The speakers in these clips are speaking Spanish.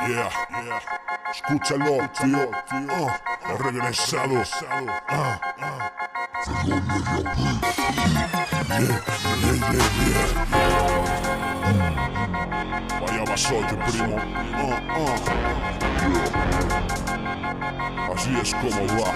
Yeah. Escúchalo, tío. He regresado. Vaya basote, primo. Así es como va.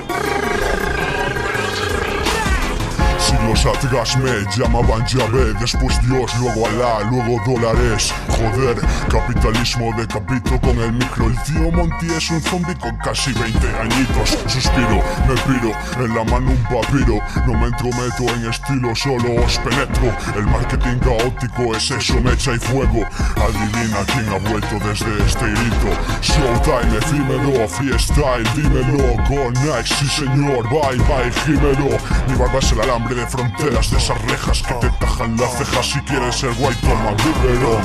Siglos atrás me llamaban Yahvé, después Dios, luego Alá, luego dólares. Joder, capitalismo decapito con el micro. El tío Monty es un zombie con casi 20 añitos. Suspiro, me piro, en la mano un papiro. No me entrometo en estilo, solo os penetro. El marketing caótico es eso, mecha y fuego. Adivina quién ha vuelto desde este hito. Showtime, efímero, freestyle, dímelo. Go nice, sí señor, bye bye, gímelo. Mi barba es el alambre de fronteras de esas rejas que te tajan las cejas si quieres ser white toma biberón.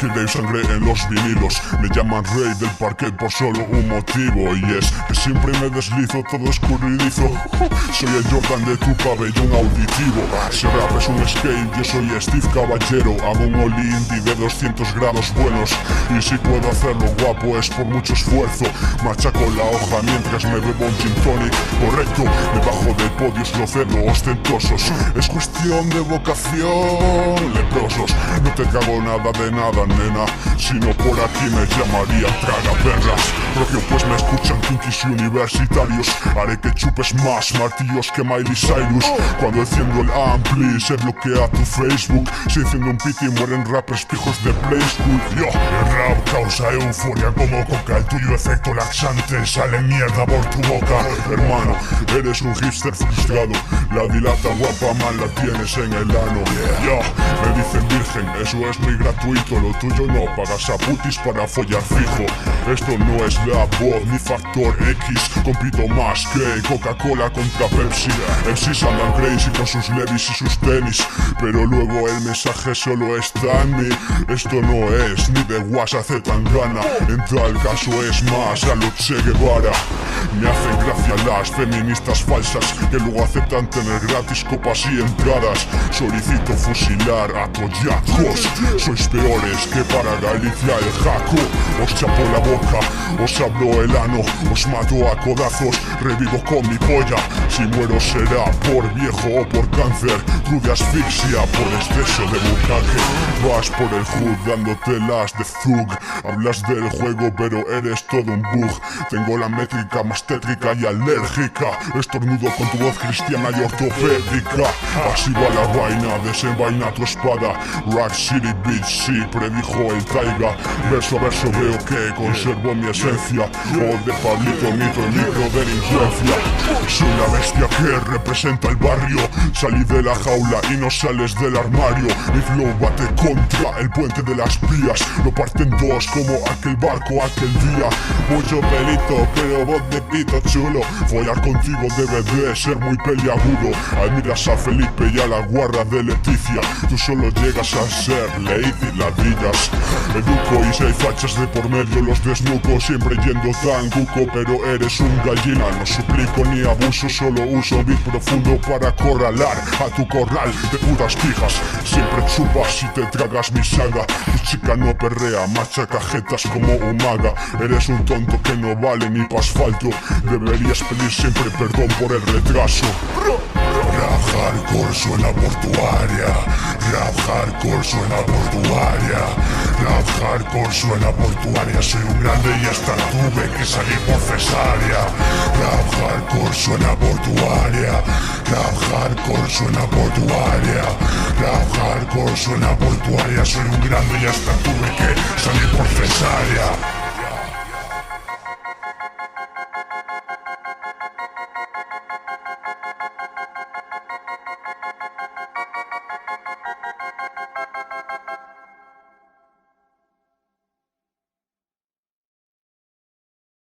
Que hay sangre en los vinilos. Me llaman rey del parquet por solo un motivo, y es que siempre me deslizo, todo escurridizo. Soy el Jordan de tu pabellón auditivo. Si rap es un skate, yo soy Steve Caballero. Hago un ollie indie de 200 grados buenos, y si puedo hacerlo guapo es por mucho esfuerzo. Machaco la hoja mientras me bebo un gin tonic. Correcto, debajo del podio es lo cedo ostentosos. Es cuestión de vocación, leprosos. No te cago nada de nada, nena, sino por aquí me llamaría tragaperras. Propio pues me escuchan kinkis y universitarios. Haré que chupes más martillos que Miley Cyrus. Cuando enciendo el ampli se bloquea tu Facebook. Si enciendo un piti mueren rappers pijos de Play School. Yo, el rap causa euforia como coca. El tuyo efecto laxante sale mierda por tu boca. Hermano, eres un hipster frustrado. La dilata guapa mal la tienes en el ano. Yo, me dicen virgen, eso es muy gratuito. Lo tuyo no, pagas a putis para follar fijo. Esto no es la voz ni Factor X. Compito más que Coca-Cola contra Pepsi. MCs andan crazy con sus levis y sus tenis, pero luego el mensaje solo está en mí. Esto no es ni de WhatsApp Zetangana. En tal caso es más a lo Che Guevara. Me hacen gracia las feministas falsas que luego aceptan tener gratis copas y entradas. Solicito fusilar a toyacos. Sois peores que para Galicia el jaco. Os chapo la boca, os abro el ano, os mato a codazos, revivo con mi polla. Si muero será por viejo o por cáncer, cruz de asfixia por exceso de bucaque. Vas por el hood dándote las de Zug. Hablas del juego pero eres todo un bug. Tengo la métrica más tétrica y alérgica. Estornudo con tu voz cristiana y ortopédica. Así va la vaina, desenvaina tu espada. Rack City Beach, sí, predijo el Taiga. Verso a verso veo que conservo mi esencia. O de Pablito mito el micro delincuencia. Soy la bestia que representa el barrio. Salí de la jaula y no sales del armario. Mi flow bate contra el puente de las vías. Lo parten dos como aquel barco aquel día. Mucho pelito, pero voz de pito chulo. Follar contigo debe de ser muy peliagudo. Admiras a Felipe y a la guarra de Leticia. Tú solo llegas a ser Lady Ladillas. Educo y si hay fachas de por medio los desnuco. Siempre yendo tan cuco, pero eres un gallina. No suplico ni abuso, solo uso beat profundo para acorralar a tu corral de putas pijas. Siempre chupas y te tragas mi saga. Tu chica no perrea, machaca jetas como un maga. Eres un tonto que no vale ni pa' asfalto. Deberías pedir siempre perdón por el retraso. Rap hardcore suena por tu área. Rap hardcore suena por tu área. Rap hardcore suena por tu área. Soy un grande y hasta tuve que salir por cesárea. Rap hardcore suena por tu área. Rap hardcore suena por tu área. Rap hardcore suena por tu área. Soy un grande y hasta tuve que salir por cesárea.